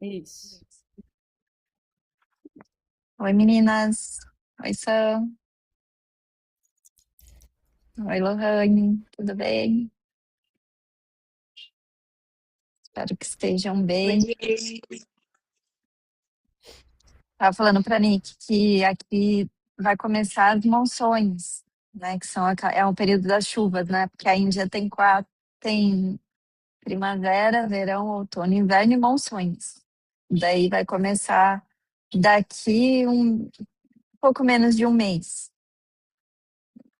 Isso. Oi, meninas. Oi, Sam. Oi, Lohane. Tudo bem? Espero que estejam Oi, bem. Gui. Tava falando pra Nick que aqui vai começar as monções, né? Que são é o período das chuvas, né? Porque a Índia tem quatro, tem primavera, verão, outono, inverno e monções. Daí vai começar daqui um pouco menos de um mês.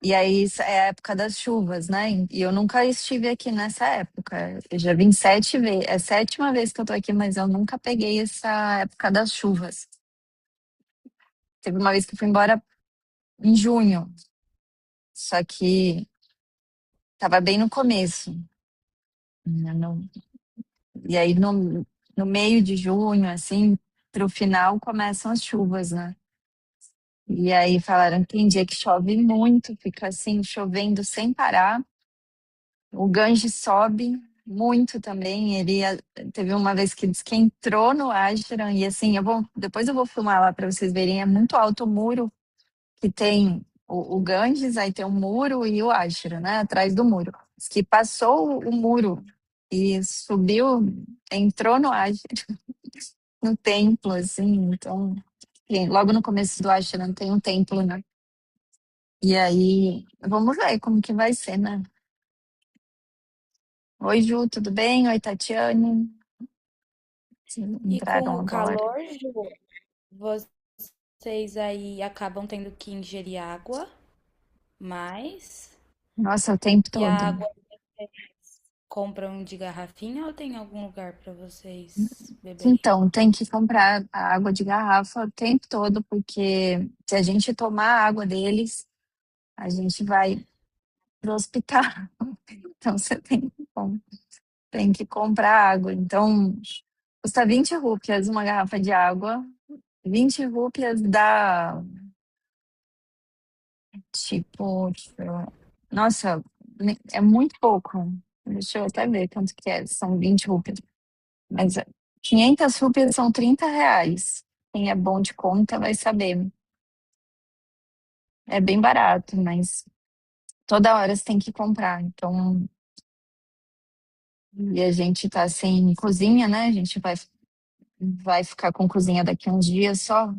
E aí isso é a época das chuvas, né? E eu nunca estive aqui nessa época. Eu já vim 7 vezes. É a sétima vez que eu tô aqui, mas eu nunca peguei essa época das chuvas. Teve uma vez que eu fui embora em junho, só que tava bem no começo, né? E aí no meio de junho, assim, pro final começam as chuvas, né? E aí falaram que tem dia que chove muito, fica assim, chovendo sem parar. O Ganges sobe muito também. Teve uma vez que disse que entrou no Ashram e assim, depois eu vou filmar lá para vocês verem. É muito alto o muro que tem o Ganges, aí tem o muro e o Ashram, né? Atrás do muro. Diz que passou o muro e subiu, entrou no Ashram, no templo, assim. Então, logo no começo do Ashram tem um templo, né? E aí, vamos ver como que vai ser, né? Oi, Ju, tudo bem? Oi, Tatiane. E com Entraram o agora. calor, Ju, vocês aí acabam tendo que ingerir água mais? Nossa, o tempo E a todo. água compram de garrafinha ou tem algum lugar para vocês beberem? Então, tem que comprar a água de garrafa o tempo todo, porque se a gente tomar a água deles, a gente vai pro hospital. Então, você tem que comprar água. Então, custa 20 rúpias uma garrafa de água. 20 rúpias dá, tipo, nossa, é muito pouco. Deixa eu até ver quanto que é. São 20 rúpias. Mas 500 rupias são R$ 30. Quem é bom de conta vai saber. É bem barato, mas toda hora você tem que comprar. Então, e a gente tá sem cozinha, né? A gente vai ficar com cozinha daqui a uns dias só.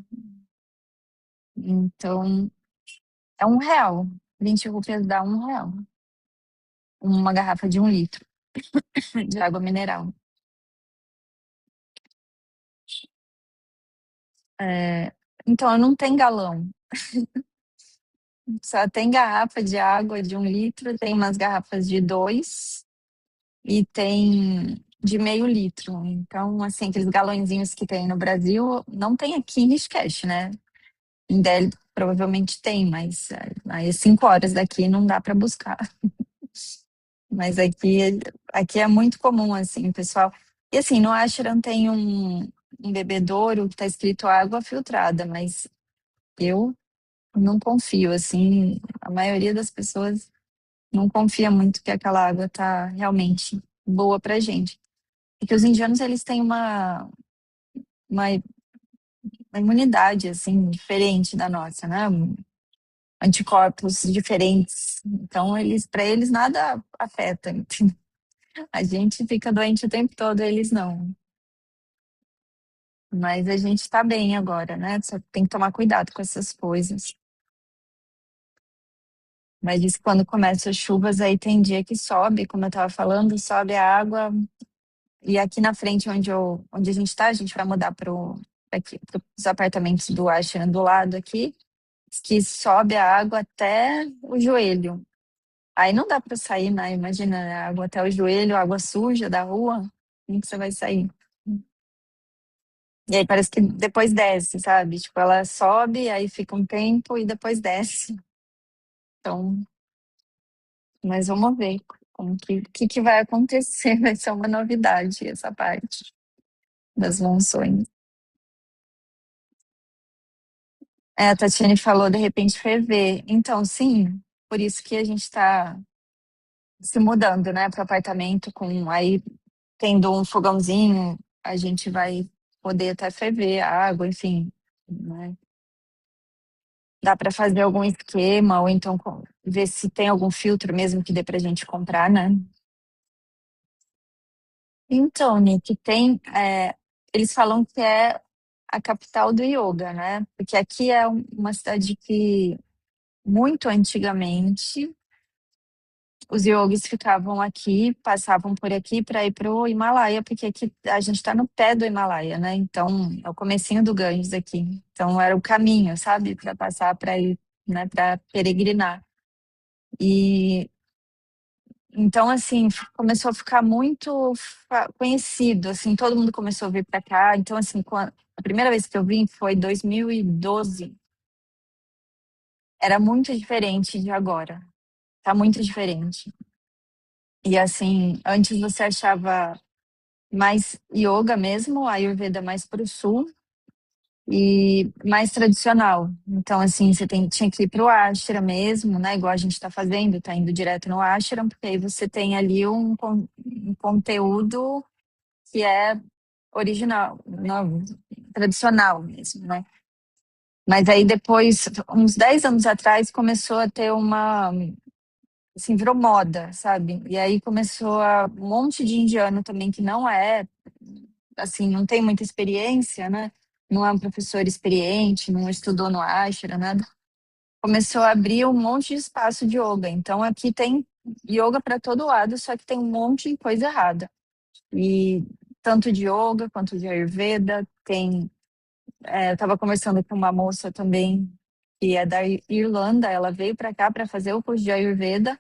Então, é R$ 1. 20 rupias dá R$ 1. Uma garrafa de 1 litro de água mineral. É, então, não tem galão. Só tem garrafa de água de 1 litro, tem umas garrafas de dois e tem de meio litro. Então, assim, aqueles galõezinhos que tem no Brasil, não tem aqui em Rishikesh, né? Em Delhi provavelmente tem, mas aí 5 horas daqui não dá para buscar. Mas aqui é muito comum, assim, pessoal. E assim, no Ashram tem um bebedouro que está escrito água filtrada, mas eu não confio, assim, a maioria das pessoas não confia muito que aquela água tá realmente boa pra gente. Porque os indianos, eles têm uma, uma imunidade, assim, diferente da nossa, né? Anticorpos diferentes. Então, para eles nada afeta. A gente fica doente o tempo todo, eles não. Mas a gente tá bem agora, né? Só tem que tomar cuidado com essas coisas. Mas diz que quando começam as chuvas, aí tem dia que sobe, como eu tava falando, sobe a água. E aqui na frente, onde a gente tá, a gente vai mudar pros apartamentos do Ashram do lado aqui, que sobe a água até o joelho. Aí não dá para sair, né? Imagina, né? Água até o joelho, água suja da rua, como que você vai sair? E aí parece que depois desce, sabe? Tipo, ela sobe, aí fica um tempo e depois desce. Então, mas vamos ver que vai acontecer. Vai ser uma novidade essa parte das monções. É, a Tatiane falou, de repente, ferver. Então, sim, por isso que a gente está se mudando, né, para apartamento com aí tendo um fogãozinho, a gente vai. poder até ferver a água, enfim, né? Dá para fazer algum esquema, ou então ver se tem algum filtro mesmo que dê pra gente comprar, né? Então, Nick, eles falam que é a capital do yoga, né? Porque aqui é uma cidade que, muito antigamente, os yogis ficavam aqui, passavam por aqui para ir para o Himalaia, porque aqui a gente está no pé do Himalaia, né? Então, é o comecinho do Ganges aqui. Então, era o caminho, sabe? Para passar, para ir, né? Para peregrinar. E então, assim, começou a ficar muito conhecido, assim, todo mundo começou a vir para cá. Então, assim, a primeira vez que eu vim foi em 2012. Era muito diferente de agora. Tá muito diferente. E assim, antes você achava mais yoga mesmo, a Ayurveda mais para o sul e mais tradicional. Então, assim, tinha que ir para o ashram mesmo, né? Igual a gente está fazendo, tá indo direto no ashram, porque aí você tem ali um conteúdo que é original, não, tradicional mesmo, né? Mas aí depois, uns 10 anos atrás, começou a ter assim, virou moda, sabe? E aí começou um monte de indiano também que não assim, não tem muita experiência, né? Não é um professor experiente, não estudou no ashram, nada. Começou a abrir um monte de espaço de yoga. Então aqui tem yoga para todo lado, só que tem um monte de coisa errada. E tanto de yoga quanto de Ayurveda, eu estava conversando com uma moça também que é da Irlanda, ela veio para cá para fazer o curso de Ayurveda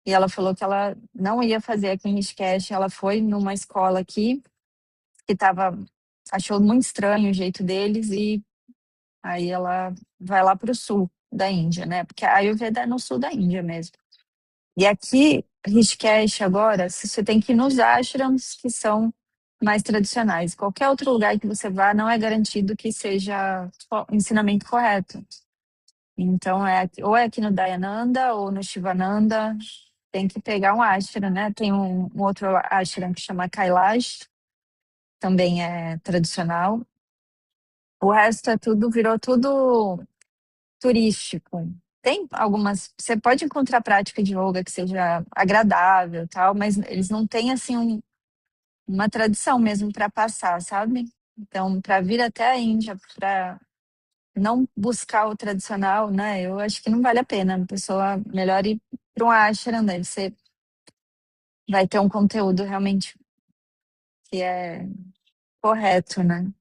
e ela falou que ela não ia fazer aqui em Rishikesh, ela foi numa escola aqui que achou muito estranho o jeito deles e aí ela vai lá para o sul da Índia, né? Porque a Ayurveda é no sul da Índia mesmo. E aqui, Rishikesh agora, você tem que ir nos ashrams que são mais tradicionais. Qualquer outro lugar que você vá não é garantido que seja o ensinamento correto. Então, ou é aqui no Dayananda ou no Shivananda, tem que pegar um ashram, né? Tem um outro ashram que chama Kailash, também é tradicional. O resto virou tudo turístico. Tem algumas, você pode encontrar prática de yoga que seja agradável, tal, mas eles não têm assim uma tradição mesmo para passar, sabe? Então, para vir até a Índia, para não buscar o tradicional, né? Eu acho que não vale a pena. A pessoa melhor ir para um ashram, né? Você vai ter um conteúdo realmente que é correto, né?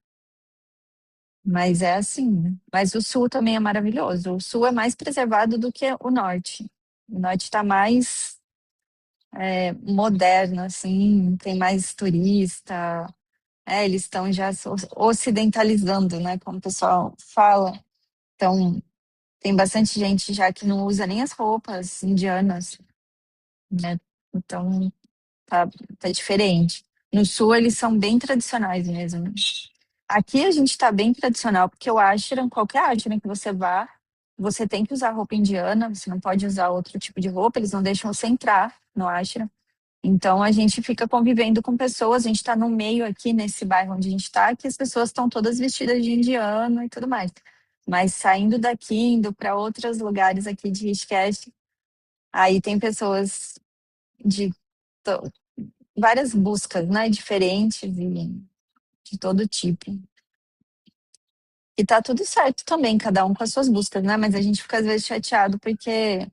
Mas é assim, né? Mas o sul também é maravilhoso. O sul é mais preservado do que o norte. O norte está mais moderno, assim, tem mais turista. Eles estão já se ocidentalizando, né? Como o pessoal fala. Então, tem bastante gente já que não usa nem as roupas indianas, né? Então, tá, tá diferente. No sul, eles são bem tradicionais mesmo. Aqui a gente está bem tradicional, porque o ashram, qualquer ashram que você vá, você tem que usar roupa indiana, você não pode usar outro tipo de roupa, eles não deixam você entrar no ashram. Então a gente fica convivendo com pessoas, a gente está no meio aqui nesse bairro onde a gente está, que as pessoas estão todas vestidas de indiano e tudo mais. Mas saindo daqui, indo para outros lugares aqui de Rishikesh, aí tem pessoas de to- várias buscas, né, diferentes e de todo tipo. E tá tudo certo também, cada um com as suas buscas, né? Mas a gente fica às vezes chateado porque,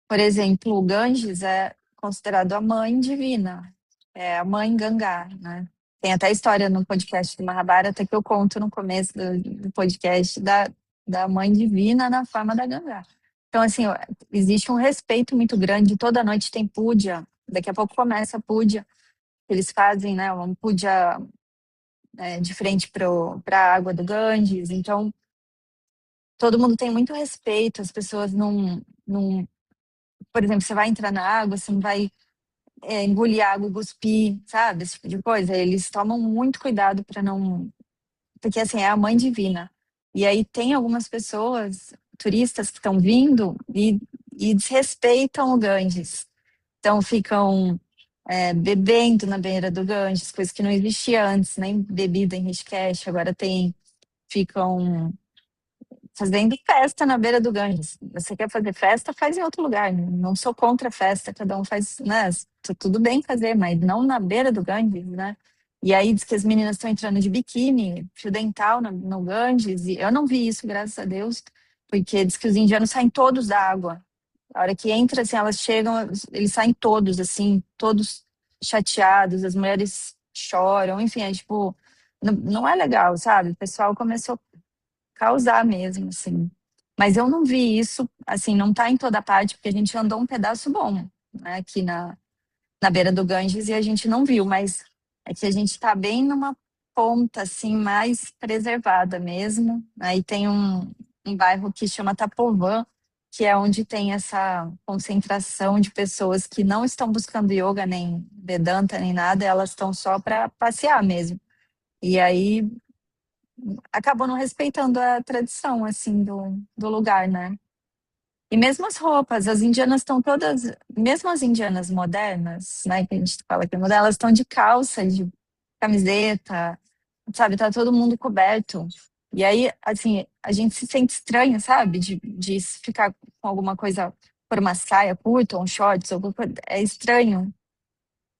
por exemplo, o Ganges é considerado a mãe divina, é a mãe Gangá, né? Tem até história no podcast do Mahabharata que eu conto no começo do podcast da mãe divina na forma da Gangá. Então, assim, existe um respeito muito grande, toda noite tem puja, daqui a pouco começa a puja, eles fazem, né, uma puja de frente para a água do Ganges, então todo mundo tem muito respeito, as pessoas não, por exemplo, você vai entrar na água, você não vai engolir água e cuspir, sabe? Esse tipo de coisa. Eles tomam muito cuidado para não. Porque, assim, é a mãe divina. E aí tem algumas pessoas, turistas, que estão vindo e desrespeitam o Ganges. Então ficam bebendo na beira do Ganges, coisa que não existia antes, nem bebida em Rishikesh, agora tem, ficam fazendo festa na beira do Ganges. Você quer fazer festa, faz em outro lugar. Não sou contra a festa, cada um faz, né? Tudo bem fazer, mas não na beira do Ganges, né? E aí diz que as meninas estão entrando de biquíni, fio dental no Ganges, e eu não vi isso, graças a Deus, porque diz que os indianos saem todos da água. A hora que entra, assim, elas chegam, eles saem todos, assim, todos chateados, as mulheres choram, enfim, é tipo, não é legal, sabe? O pessoal começou causar mesmo, assim. Mas eu não vi isso, assim, não tá em toda parte, porque a gente andou um pedaço bom, né, aqui na beira do Ganges e a gente não viu, mas é que a gente tá bem numa ponta, assim, mais preservada mesmo. Aí tem um bairro que chama Tapovan, que é onde tem essa concentração de pessoas que não estão buscando yoga, nem Vedanta, nem nada, elas estão só para passear mesmo. E aí acabou não respeitando a tradição, assim, do lugar, né? E mesmo as roupas, as indianas estão todas, mesmo as indianas modernas, né, que a gente fala que é moderna, elas estão de calça, de camiseta, sabe? Tá todo mundo coberto. E aí, assim, a gente se sente estranho, sabe? De ficar com alguma coisa por uma saia curta, ou um shorts, alguma coisa. É estranho.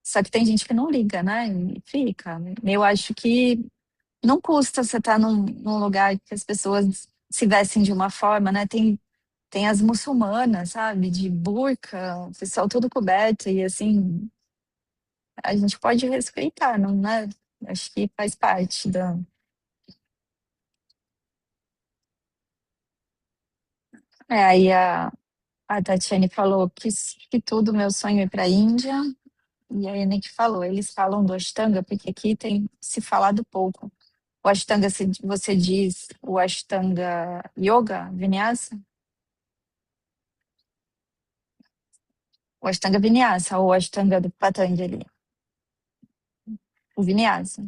Só que tem gente que não liga, né? E fica. Eu acho que não custa você estar num lugar que as pessoas se vestem de uma forma, né? Tem as muçulmanas, sabe? De burca, o pessoal todo coberto, e assim, a gente pode respeitar, não, né? Acho que faz parte da. Aí a Tatiane falou que tudo, meu sonho é ir para a Índia, e aí a Nick falou, eles falam do Ashtanga, porque aqui tem se falado pouco. O Ashtanga, você diz o Ashtanga Yoga, Vinyasa? O Ashtanga Vinyasa ou o Ashtanga do Patanjali? O Vinyasa.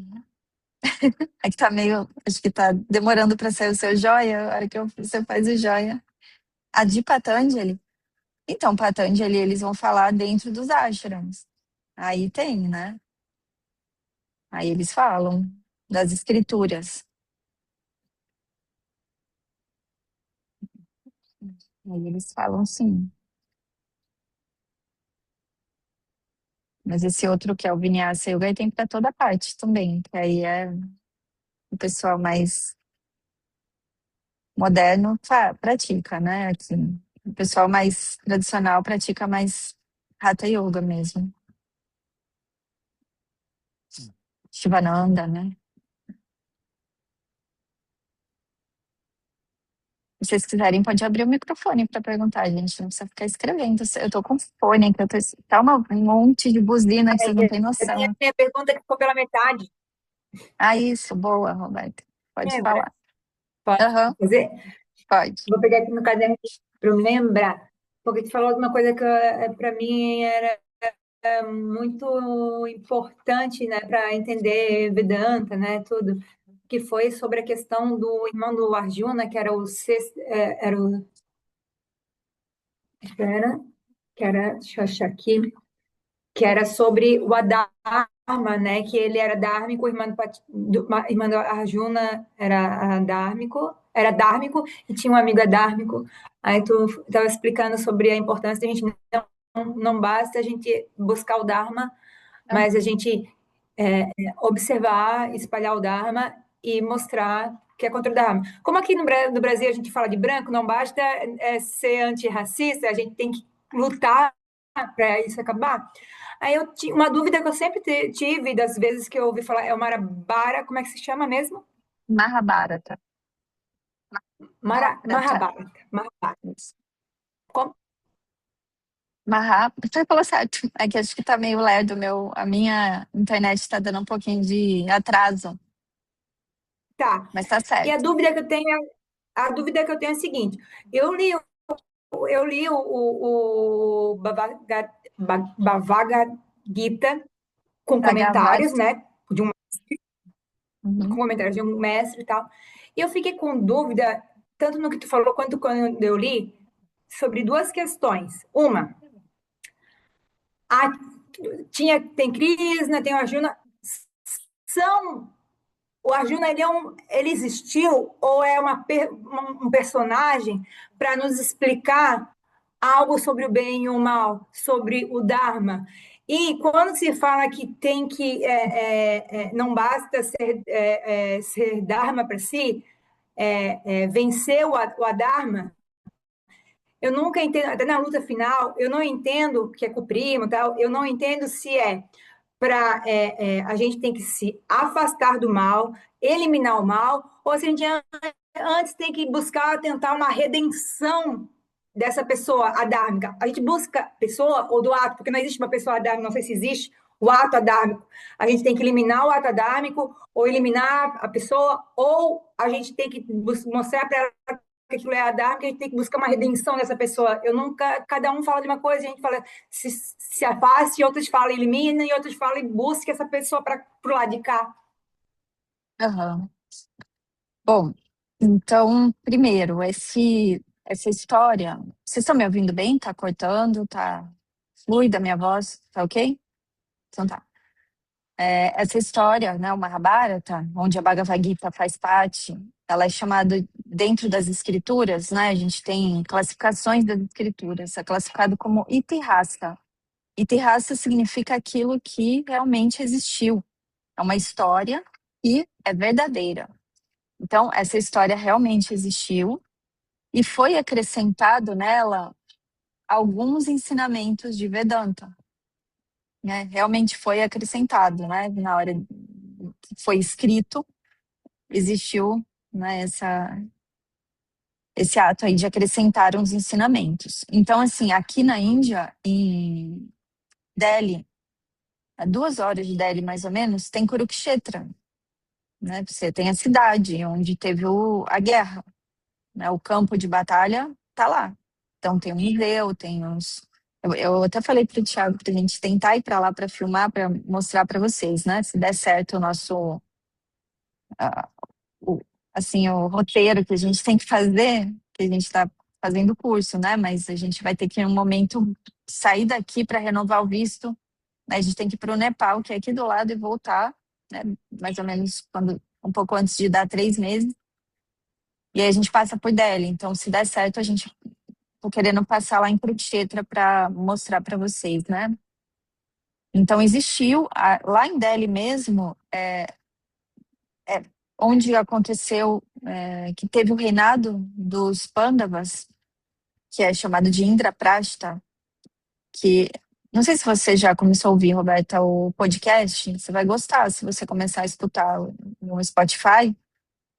É que tá meio, acho que tá demorando para sair o seu joia, a hora que você faz o joia. A de Patanjali? Então, Patanjali, eles vão falar dentro dos ashrams. Aí tem, né? Aí eles falam das escrituras. Aí eles falam sim. Mas esse outro que é o Vinyasa Yoga, aí tem para toda parte também, que aí é o pessoal mais moderno pratica, né? Aqui. O pessoal mais tradicional pratica mais Hatha Yoga mesmo. Shivananda, né? Se vocês quiserem, pode abrir o microfone para perguntar, gente. Não precisa ficar escrevendo. Eu tô com fone, que eu tô. Tá um monte de buzina que vocês não têm Eu tenho a noção. minha pergunta que ficou pela metade. Ah, isso, boa, Roberta. Pode Lembra? falar. Pode Aham, fazer? pode. Vou pegar aqui no caderno para me lembrar. Porque tu falou de uma coisa que para mim era muito importante, né, para entender Vedanta, né, tudo, que foi sobre a questão do irmão do Arjuna, que era o sexto, era o, espera, que era, deixa eu achar aqui, que era sobre o Adharma, né? Que ele era dármico, irmã do Arjuna era dármico, e tinha um amigo adármico. Aí tu estava explicando sobre a importância da gente não basta a gente buscar o Dharma, mas a Aham. gente observar, espalhar o Dharma e mostrar que é contra o Dharma. Como aqui no Brasil a gente fala de branco, não basta ser antirracista, a gente tem que lutar para isso acabar. Aí eu tinha uma dúvida que eu sempre tive, das vezes que eu ouvi falar, é o Marabara, como é que se chama mesmo? Mahabharata. Mahabharata. Mahabharata. Mahabharata. Isso. Como? Você falou certo. É que acho que tá meio lerdo a minha internet tá dando um pouquinho de atraso, Tá. mas tá E certo. a dúvida que eu tenho é a seguinte: eu li, eu li o Bhagavad Gita com comentários, Bhagavata. né? De um, com Uhum. comentários de um mestre e tal. E eu fiquei com dúvida, tanto no que tu falou quanto quando eu li, sobre duas questões. Uma, tem Krishna, tem o Arjuna, são o Arjuna ele existiu ou é um personagem para nos explicar algo sobre o bem e o mal, sobre o Dharma. E quando se fala que tem que não basta ser Dharma para si, vencer o Adharma, eu nunca entendo, até na luta final, eu não entendo que é com o primo, tal, eu não entendo se a gente tem que se afastar do mal, eliminar o mal, ou se a gente antes tem que buscar tentar uma redenção dessa pessoa adármica. A gente busca pessoa ou do ato, porque não existe uma pessoa adármica, não sei se existe o ato adármico. A gente tem que eliminar o ato adármico, ou eliminar a pessoa, ou a gente tem que mostrar para ela que aquilo é adármico, a gente tem que buscar uma redenção dessa pessoa. Eu nunca, cada um fala de uma coisa, a gente fala se afaste, outros falam elimina, e outros falam busque essa pessoa para o lado de cá. Aham. Bom, então, primeiro, essa história. Vocês estão me ouvindo bem? Tá cortando? Tá fluida a minha voz? Tá ok? Então tá. Essa história, né, o Mahabharata, onde a Bhagavad Gita faz parte, ela é chamada, dentro das escrituras, né, a gente tem classificações das escrituras, é classificado como Itihasa. Itihasa significa aquilo que realmente existiu. É uma história que é verdadeira. Então, essa história realmente existiu e foi acrescentado nela alguns ensinamentos de Vedanta, né? Realmente foi acrescentado, né? Na hora que foi escrito, existiu, né, esse ato aí de acrescentar uns ensinamentos. Então, assim, aqui na Índia, em Delhi, a 2 horas de Delhi mais ou menos, tem Kurukshetra, né? Você tem a cidade onde teve a guerra, né? O campo de batalha tá lá. Então tem um museu, tem uns. Eu até falei para o Thiago para a gente tentar ir para lá para filmar, para mostrar para vocês, né? Se der certo o nosso, ah, o, assim, o roteiro que a gente tem que fazer, que a gente está fazendo o curso, né? Mas a gente vai ter que, em um momento, sair daqui para renovar o visto, né? A gente tem que ir para o Nepal, que é aqui do lado, e voltar, né? Mais ou menos um pouco antes de dar 3 meses. E aí a gente passa por Delhi. Então, se der certo, a gente tô querendo passar lá em Kurukshetra para mostrar para vocês, né? Então, existiu, lá em Delhi mesmo, onde aconteceu, que teve o reinado dos Pandavas, que é chamado de Indraprastha, que, não sei se você já começou a ouvir, Roberta, o podcast, você vai gostar se você começar a escutar no Spotify,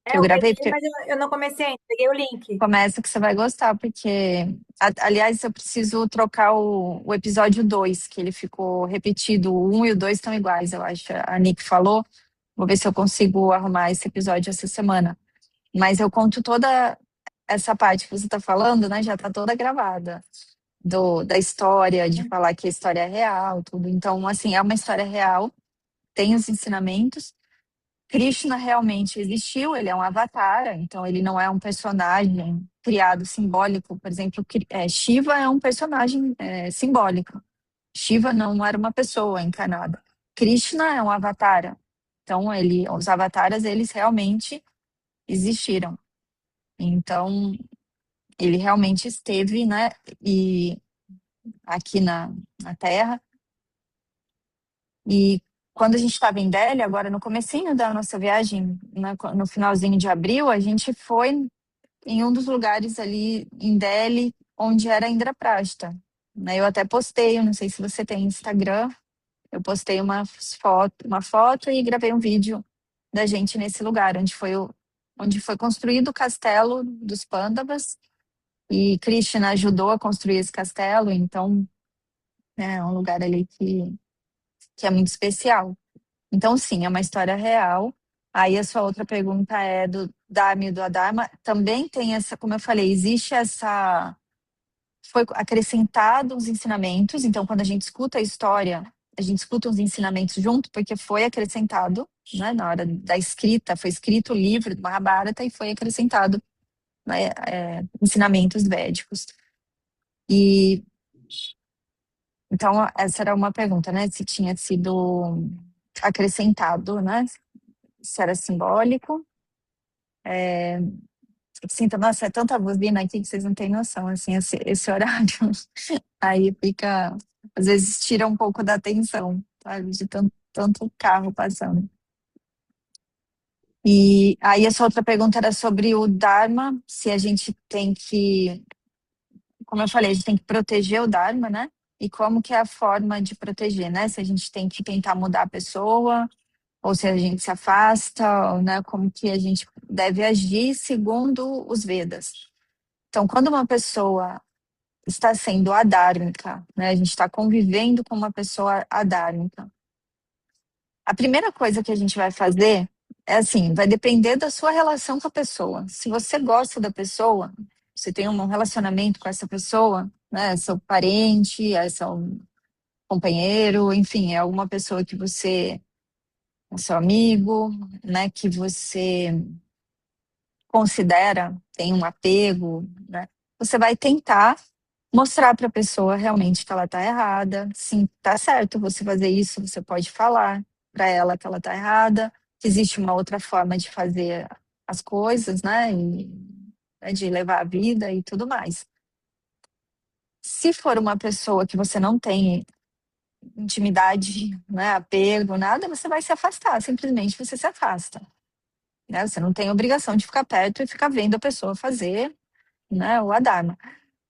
que eu Eu gravei, peguei, porque mas eu não comecei ainda, peguei o link. começa que você vai gostar, porque, aliás, eu preciso trocar o episódio 2, que ele ficou repetido, o 1 e o 2 estão iguais, eu acho, a Nick falou, vou ver se eu consigo arrumar esse episódio essa semana. Mas eu conto toda essa parte que você está falando, né, já está toda gravada, da história, de falar que a história é real, tudo. Então, assim, é uma história real, tem os ensinamentos. Krishna realmente existiu, ele é um avatar, então ele não é um personagem criado simbólico. Por exemplo, Shiva é um personagem simbólico. Shiva não era uma pessoa encarnada. Krishna é um avatar. Então, os avatares, eles realmente existiram. Então, ele realmente esteve, né, e aqui na Terra. E quando a gente estava em Delhi, agora no comecinho da nossa viagem, né, no finalzinho de abril, a gente foi em um dos lugares ali em Delhi, onde era Indraprastha. Né, eu até postei, eu não sei se você tem Instagram, eu postei uma foto e gravei um vídeo da gente nesse lugar, onde foi construído o castelo dos Pandavas, e Krishna ajudou a construir esse castelo, então é um lugar ali que é muito especial. Então, sim, é uma história real. Aí a sua outra pergunta é do Dharma e do Adharma. Também tem essa, como eu falei, existe essa. Foi acrescentado os ensinamentos, então quando a gente escuta a história, a gente escuta os ensinamentos junto, porque foi acrescentado, né, na hora da escrita, foi escrito o livro do Mahabharata e foi acrescentado, né, ensinamentos védicos. E Então, essa era uma pergunta, né? Se tinha sido acrescentado, né? Se era simbólico. Sinto, nossa, é tanta buzina aqui que vocês não têm noção, assim, esse horário. Aí fica, às vezes tira um pouco da atenção, sabe? De tanto carro passando. E aí essa outra pergunta era sobre o Dharma, se a gente tem que, como eu falei, a gente tem que proteger o Dharma, né? E como que é a forma de proteger, né? Se a gente tem que tentar mudar a pessoa, ou se a gente se afasta, ou, né? Como que a gente deve agir segundo os Vedas. Então, quando uma pessoa está sendo adármica, né? A gente está convivendo com uma pessoa adármica. A primeira coisa que a gente vai fazer é assim, vai depender da sua relação com a pessoa. Se você gosta da pessoa, você tem um relacionamento com essa pessoa, né? É seu parente, é seu companheiro, enfim, é alguma pessoa que você é seu amigo, né? Que você considera, tem um apego, né? Você vai tentar mostrar para a pessoa realmente que ela está errada. Sim, tá certo você fazer isso, você pode falar para ela que ela está errada, que existe uma outra forma de fazer as coisas, né? E, né, de levar a vida e tudo mais. Se for uma pessoa que você não tem intimidade, né, apego, nada, você vai se afastar, simplesmente você se afasta. Né? Você não tem obrigação de ficar perto e ficar vendo a pessoa fazer, né, o adama.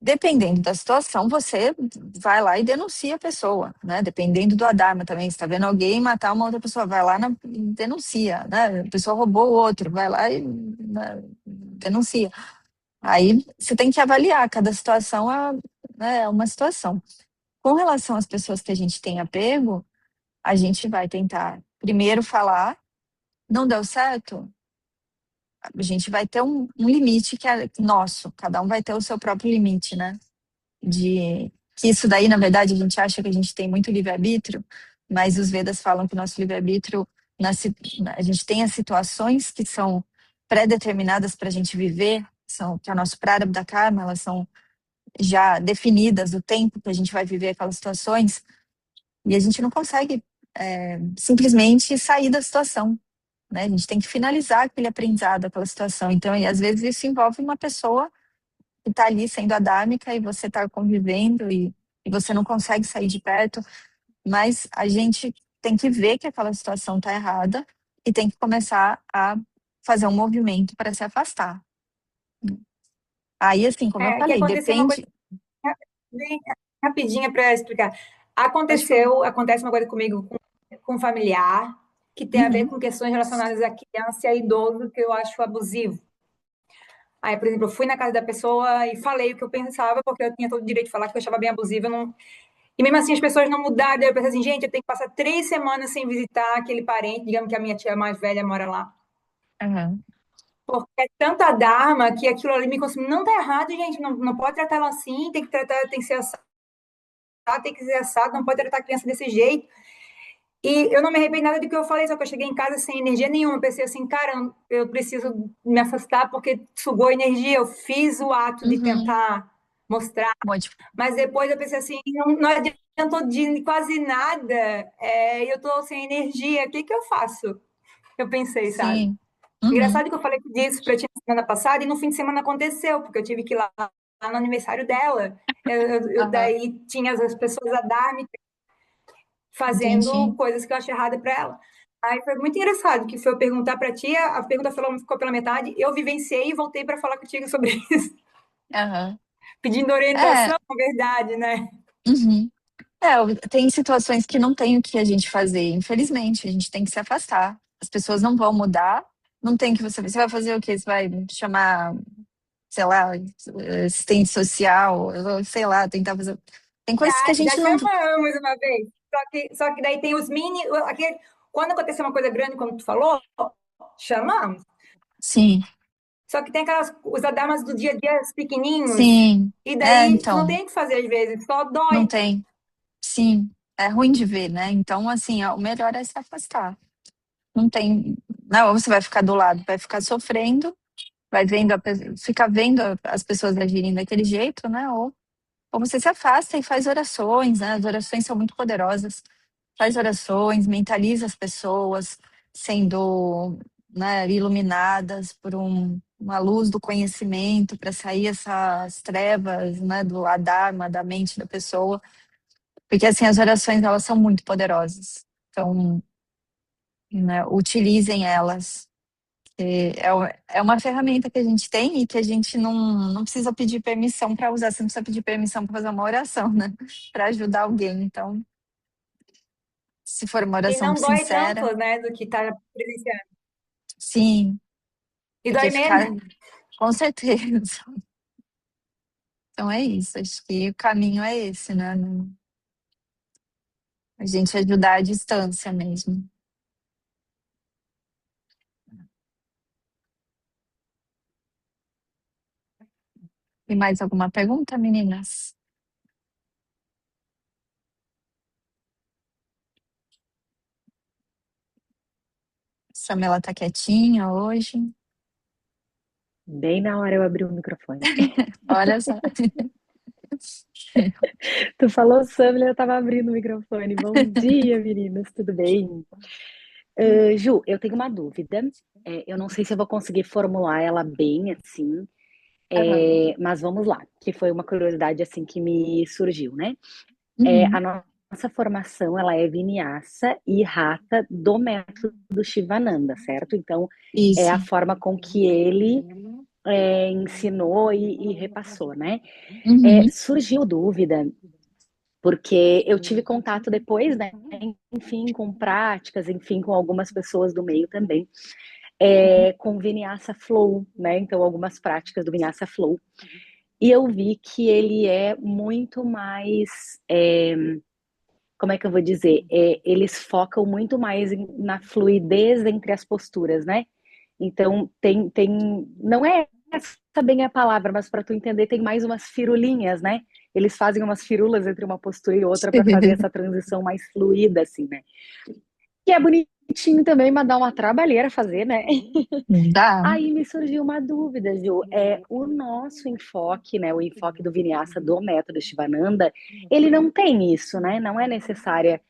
Dependendo da situação, você vai lá e denuncia a pessoa, né? Dependendo do Adharma também, você está vendo alguém matar uma outra pessoa, vai lá e denuncia, né? A pessoa roubou o outro, vai lá e, né, denuncia. Aí você tem que avaliar, cada situação né, é uma situação. Com relação às pessoas que a gente tem apego, a gente vai tentar primeiro falar, não deu certo, a gente vai ter um limite que é nosso, cada um vai ter o seu próprio limite, né? De que isso daí, na verdade, a gente acha que a gente tem muito livre-arbítrio, mas os Vedas falam que o nosso livre-arbítrio, a gente tem as situações que são pré-determinadas para a gente viver, que é o nosso prarabdha karma, elas são já definidas, o tempo que a gente vai viver aquelas situações, e a gente não consegue simplesmente sair da situação, né? A gente tem que finalizar aquele aprendizado, aquela situação. Então, e às vezes isso envolve uma pessoa que está ali sendo adármica e você está convivendo e você não consegue sair de perto, mas a gente tem que ver que aquela situação está errada e tem que começar a fazer um movimento para se afastar. Aí, assim, como eu Que falei, aconteceu uma coisa depende. bem rapidinha para explicar. Pode falar. Acontece uma coisa comigo com um familiar que tem a ver Uhum, com questões relacionadas à criança e a idoso que eu acho abusivo. Aí, por exemplo, eu fui na casa da pessoa e falei o que eu pensava, porque eu tinha todo o direito de falar que eu achava bem abusivo. Eu não... E mesmo assim as pessoas não mudaram. Daí eu pensei assim, gente, eu tenho que passar 3 semanas sem visitar aquele parente, digamos que a minha tia mais velha mora lá. uhum, Porque é tanta dharma que aquilo ali me consumiu. Não tá errado, gente, não pode tratar ela assim, tem que tratar, tem que ser assado, tem que ser assado, não pode tratar a criança desse jeito. E eu não me arrependo nada do que eu falei, só que eu cheguei em casa sem energia nenhuma. Eu pensei assim, cara, eu preciso me afastar porque sugou energia. Eu fiz o ato de uhum. tentar mostrar, mas depois eu pensei assim, não adiantou de quase nada, eu tô sem energia, o que que eu faço? Eu pensei, sabe? Sim. Uhum, Engraçado que eu falei disso pra tia semana passada e no fim de semana aconteceu, porque eu tive que ir lá no aniversário dela. aham, Daí tinha as pessoas a dar-me fazendo entendi. coisas que eu achei errada para ela. Aí foi muito engraçado que foi eu perguntar para tia, a pergunta ficou pela metade, eu vivenciei e voltei para falar contigo sobre isso, Aham. pedindo É, orientação, na verdade, né? uhum. Tem situações que não tem o que a gente fazer, infelizmente, a gente tem que se afastar. As pessoas não vão mudar, não tem que você vai fazer o quê? Você vai chamar, sei lá, assistente social, sei lá, tentar fazer. Tem coisas que a Já gente não. chamamos uma vez, só que daí tem os mini, quando acontecer uma coisa grande, como tu falou, chamamos. Sim, Só que tem os adamas do dia a dia, os pequenininhos, sim. e É, daí tu não então, tem o que fazer às vezes, só não dói. tem. Sim, é ruim de ver, né? Então, assim, o melhor é se afastar. Não tem. Não, ou você vai ficar do lado, vai ficar sofrendo, vai vendo, ficar vendo as pessoas agirem daquele jeito, né? Ou ou você se afasta e faz orações, né? As orações são muito poderosas. Faz orações, mentaliza as pessoas sendo, né, iluminadas por uma luz do conhecimento para sair essas trevas, né, do adharma, da mente da pessoa. Porque, assim, as orações, elas são muito poderosas. Então, né, utilizem elas. É uma ferramenta que a gente tem e que a gente não precisa pedir permissão para usar. Você não precisa pedir permissão para fazer uma oração, né? Para ajudar alguém. Então, se for uma E oração não dói sincera, tanto, né, do que tá presenciando. sim, E porque dói ficar, menos. com certeza. Então é isso, acho que o caminho é esse, né? A gente ajudar à distância mesmo. E mais alguma pergunta, meninas? Samela tá quietinha hoje. Bem na hora eu abri o microfone. Olha só. Tu falou Samila, eu tava abrindo o microfone. Bom dia, meninas, tudo bem? Ju, eu tenho uma dúvida. Eu não sei se eu vou conseguir formular ela bem assim, Aham. mas vamos lá, que foi uma curiosidade assim que me surgiu, né? A Uhum. nossa formação, ela é vinyasa e rata do método Shivananda, certo? Então, é Isso. a forma com que ele ensinou e repassou, né? Uhum. Surgiu dúvida porque eu tive contato depois, né? Enfim, com práticas, enfim, com algumas pessoas do meio também, com Vinyasa Flow, né? Então, algumas práticas do Vinyasa Flow. E eu vi que ele é muito mais, como é que eu vou dizer? Eles focam muito mais na fluidez entre as posturas, né? Então, não é essa bem a palavra, mas para tu entender, tem mais umas firulinhas, né? Eles fazem umas firulas entre uma postura e outra para fazer essa transição mais fluida, assim, né? Que é bonitinho também, mas dá uma trabalheira fazer, né? Dá. Aí me surgiu uma dúvida, Ju. O nosso enfoque, né? O enfoque do Vinyasa, do método Shivananda, ele não tem isso, né? Não é necessária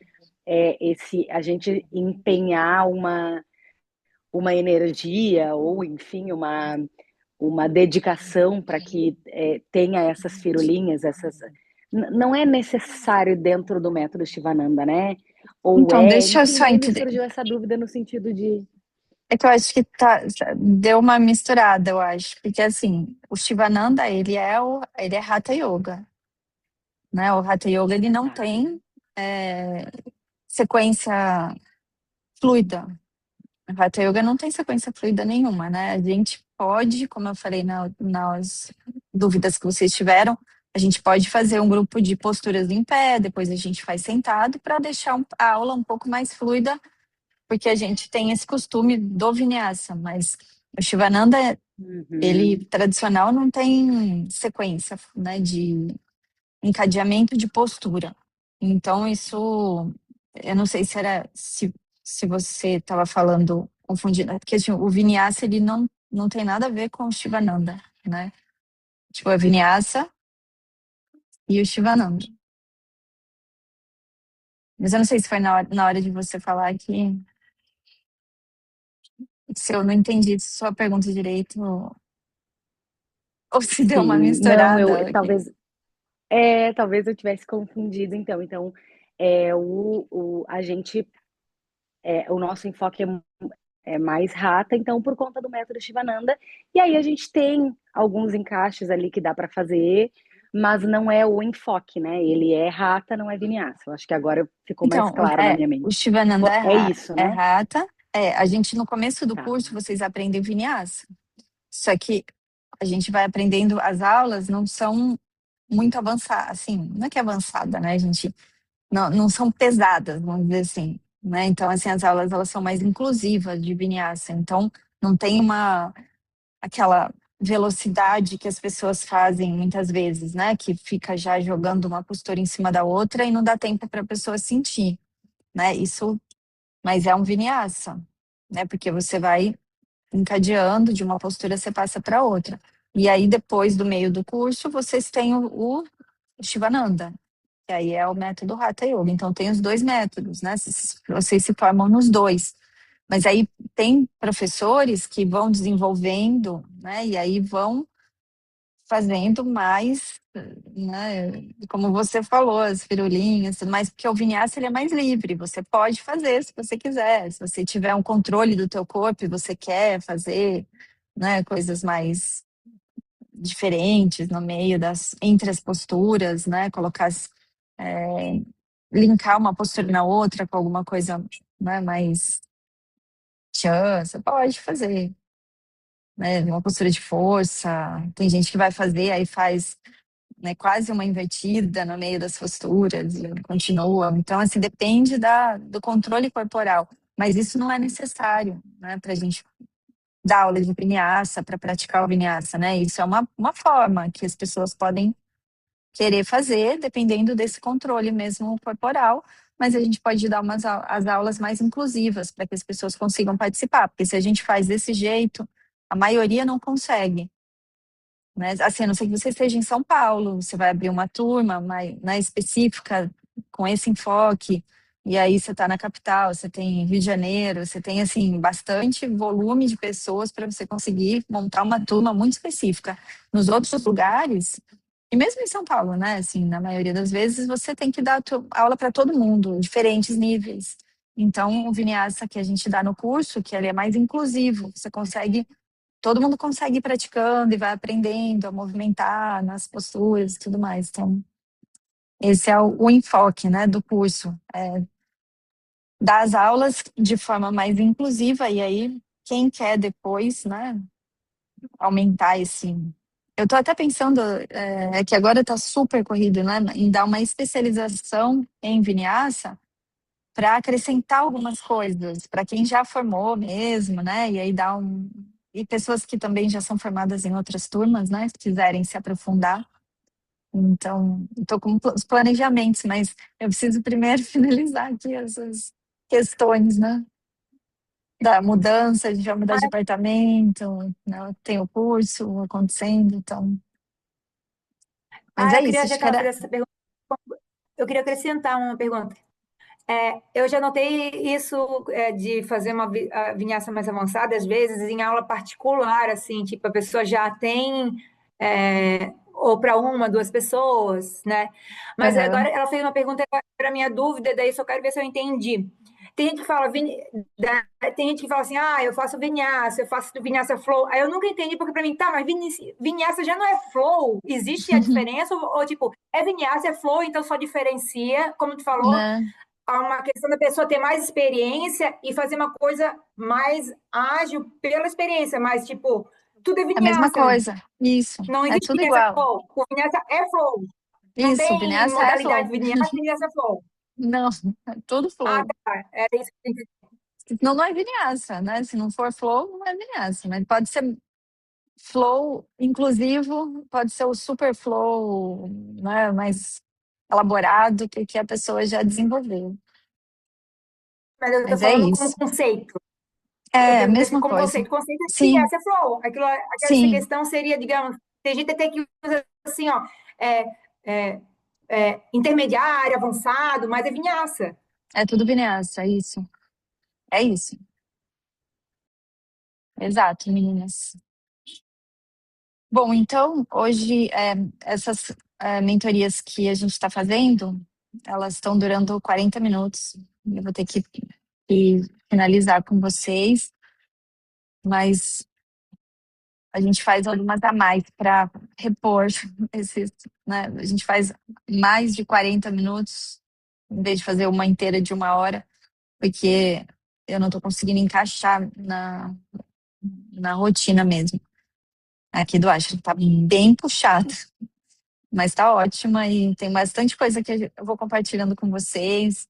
a gente empenhar uma energia ou, enfim, uma dedicação para que tenha essas firulinhas, não é necessário dentro do método Shivananda, né? Ou Então, deixa eu enfim, só daí me entender. surgiu essa dúvida no sentido de. É que eu acho que deu uma misturada, eu acho. Porque, assim, o Shivananda, ele é Hatha Yoga, né? O Hatha Yoga, ele não Tá. tem sequência fluida. O Hatha Yoga não tem sequência fluida nenhuma, né? A gente pode, como eu falei nas dúvidas que vocês tiveram, a gente pode fazer um grupo de posturas em pé, depois a gente faz sentado, para deixar a aula um pouco mais fluida, porque a gente tem esse costume do Vinyasa, mas o Shivananda, ele Uhum. tradicional não tem sequência, né, de encadeamento de postura. Então, isso, eu não sei se você estava falando, confundindo, porque assim, o Vinyasa, ele não tem nada a ver com o Shivananda, né? Tipo, é Vinyasa e o Shivananda. Mas eu não sei se foi na hora de você falar que, se eu não entendi sua pergunta direito, ou se deu uma Sim, não, misturada aqui. talvez eu tivesse confundido então. Então, a gente, o nosso enfoque é mais rata, então por conta do método Shivananda. E aí a gente tem alguns encaixes ali que dá para fazer, mas não é o enfoque, né? Ele é rata, não é vinyasa. Eu acho que agora ficou mais Então, claro na minha o mente. Shivananda É isso, é né? rata. A gente no começo do Tá. curso vocês aprendem Vinyasa. Só que a gente vai aprendendo, as aulas não são muito avançadas, assim, não é que é avançada, né? A gente não são pesadas, vamos dizer assim, né? Então, assim, as aulas elas são mais inclusivas de Vinyasa. Então, não tem aquela velocidade que as pessoas fazem muitas vezes, né? Que fica já jogando uma postura em cima da outra e não dá tempo para a pessoa sentir, né? Isso, mas é um Vinyasa, né? Porque você vai encadeando de uma postura, você passa para outra. E aí, depois do meio do curso, vocês têm o Shivananda, que aí é o método Hatha Yoga. Então tem os dois métodos, né? Vocês se formam nos dois. Mas aí tem professores que vão desenvolvendo, né? E aí vão fazendo mais, né? Como você falou, as firulinhas, tudo mais, porque o vinyasa ele é mais livre. Você pode fazer se você quiser. Se você tiver um controle do teu corpo e você quer fazer, né? Coisas mais diferentes no meio entre as posturas, né? Colocar linkar uma postura na outra com alguma coisa, né, mais tchan, você pode fazer, né? Uma postura de força. Tem gente que vai fazer, aí faz, né, quase uma invertida no meio das posturas e continua. Então, assim, depende do controle corporal. Mas isso não é necessário, né, para a gente dar aula de vinyasa, para praticar o vinyasa, né? Isso é uma forma que as pessoas podem querer fazer, dependendo desse controle mesmo corporal, mas a gente pode dar as aulas mais inclusivas para que as pessoas consigam participar, porque se a gente faz desse jeito, a maioria não consegue, né? Assim, a não ser que você esteja em São Paulo, você vai abrir uma turma mais, né, específica com esse enfoque, e aí você está na capital, você tem Rio de Janeiro, você tem, assim, bastante volume de pessoas para você conseguir montar uma turma muito específica. Nos outros lugares, e mesmo em São Paulo, né? Assim, na maioria das vezes você tem que dar aula para todo mundo, diferentes níveis. Então, o Vinyasa que a gente dá no curso, que ele é mais inclusivo, você consegue, todo mundo consegue ir praticando e vai aprendendo a movimentar nas posturas e tudo mais. Então, esse é o enfoque, né, do curso. Dar as aulas de forma mais inclusiva e aí quem quer depois, né, aumentar esse. Eu estou até pensando, que agora está super corrido, né, em dar uma especialização em Vinyasa para acrescentar algumas coisas, para quem já formou mesmo, né, e aí dar um. E pessoas que também já são formadas em outras turmas, né, se quiserem se aprofundar. Então, estou com os planejamentos, mas eu preciso primeiro finalizar aqui essas questões, né? Da mudança, a gente vai mudar de apartamento, né? Tem o curso acontecendo, então. Mas é Eu isso, queria, já acho que que ela era. fez essa pergunta, eu queria acrescentar uma pergunta. Eu já notei isso, de fazer uma a vinhaça mais avançada, às vezes, em aula particular, assim, tipo, a pessoa já tem, ou para uma, duas pessoas, né? Mas agora Aham. ela fez uma pergunta para minha dúvida, daí só quero ver se eu entendi. Tem gente que fala, tem gente que fala assim, eu faço vinhaça, eu faço vinhaça flow. Aí eu nunca entendi, porque para mim, tá, mas vinhaça já não é flow? Existe a diferença? Ou tipo, é vinhaça, é flow, então só diferencia, como tu falou, Né? há uma questão da pessoa ter mais experiência e fazer uma coisa mais ágil pela experiência, mas, tipo, tudo é A mesma vinhaça. coisa. Isso. Não É existe tudo vinhaça igual. flow. O vinhaça é flow. Não Isso, tem Vinyasa é modalidade flow. vinhaça e vinhaça flow. Não, é tudo flow. Tá. Era isso que eu entendi. Senão não é Vinyasa, né? Se não for flow, não é Vinyasa. Mas pode ser flow inclusivo, pode ser o super flow, né? Mais elaborado que a pessoa já desenvolveu. Mas eu tô Mas é falando como isso. conceito. Eu É a perguntei assim mesma como coisa. conceito. Conceito é Sim, vinhaça é flow. Essa sim, questão seria, digamos, tem gente até que usa assim, ó, é, é, intermediário, avançado, mas é vinhaça. é tudo Vinyasa, é isso. É isso. Exato, meninas. Bom, então, hoje, essas mentorias que a gente está fazendo, elas estão durando 40 minutos. Eu vou ter que finalizar com vocês, mas a gente faz algumas a mais para repor esses, né? A gente faz mais de 40 minutos, em vez de fazer uma inteira de uma hora, porque eu não estou conseguindo encaixar na rotina mesmo. Aqui do Ashton tá bem puxado, mas tá ótima e tem bastante coisa que eu vou compartilhando com vocês.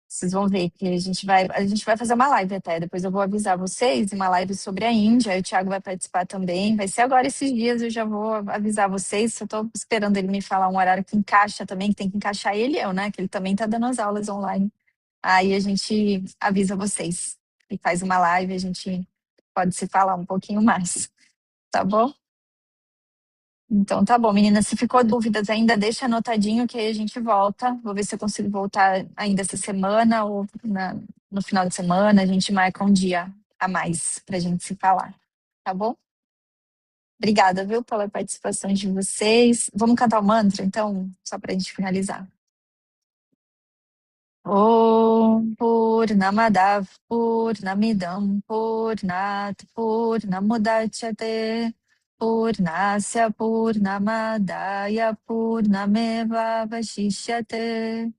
Vocês vão ver que a gente vai fazer uma live até, depois eu vou avisar vocês, uma live sobre a Índia, aí o Thiago vai participar também, vai ser agora esses dias, eu já vou avisar vocês, eu tô esperando ele me falar um horário que encaixa também, que tem que encaixar ele e eu, né, que ele também tá dando as aulas online. Aí a gente avisa vocês e faz uma live, a gente pode se falar um pouquinho mais, tá bom? Então tá bom, menina. Se ficou dúvidas ainda, deixa anotadinho que aí a gente volta. Vou ver se eu consigo voltar ainda essa semana ou no final de semana. A gente marca um dia a mais pra gente se falar, tá bom? Obrigada, viu, pela participação de vocês. Vamos cantar o mantra, então, só pra gente finalizar. Om Purnamadav Purnamidam Purnat Purnamudachyate Purnasya Purnamadaya Purnameva Vashishyate.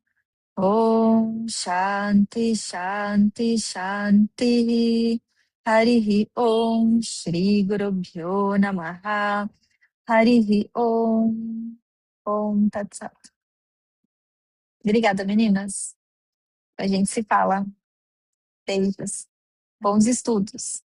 Om Shanti Shanti Shanti. Harihi Om Shri Guru Bhyo Namaha. Harihi Om. Om Tat Sat. Obrigada, meninas. A gente se fala. Beijos. Bons estudos.